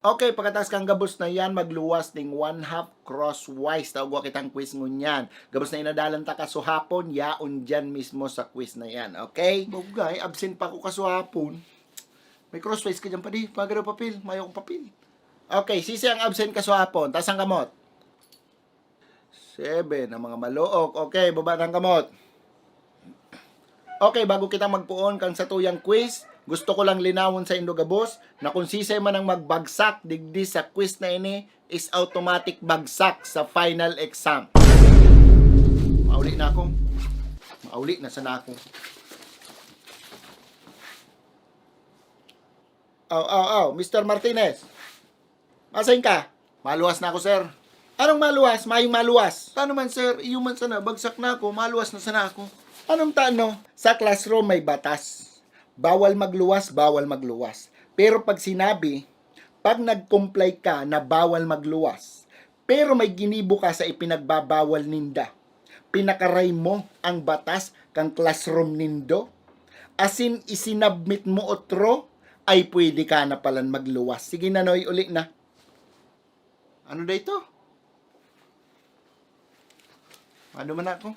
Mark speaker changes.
Speaker 1: Okay, pagkatapos kang gabos na yan, magluwas ning 1/2 crosswise. Tawag kitang quiz ngunyan. Gabos na inadalan ta kasuhapon, yaon dyan mismo sa quiz na yan. Okay? Bugay, absent pa ako kasuhapon. May crosswise ka dyan pa di. Pagano papel, mayo kong papel. Okay, sisi ang absent kasuhapon. Taas ang kamot. 7, ang mga maluok. Okay, baba ng kamot. Okay, bago kita magpuon kang sa tuyang quiz, gusto ko lang linawon sa Indogabos na kung sisay man ang magbagsak digdi sa quiz na ini is automatic bagsak sa final exam. Mauli na ako. Mauli na sana ako. Mr. Martinez. Masayin ka? Maluwas na ako, sir. Anong maluwas? Mayong maluwas. Paano man, sir? Iyo man sana. Bagsak na ako. Maluwas na sana ako. Anong tano? Sa classroom may batas. Bawal magluwas, bawal magluwas. Pero pag sinabi, pag nag-comply ka na bawal magluwas, pero may ginibo ka sa ipinagbabawal ninda, pinakaray mo ang batas kang classroom nindo, asin isinabmit mo otro, ay pwede ka na palan magluwas. Sige na, Noy, uli na. Ano na ito? Ano man ako?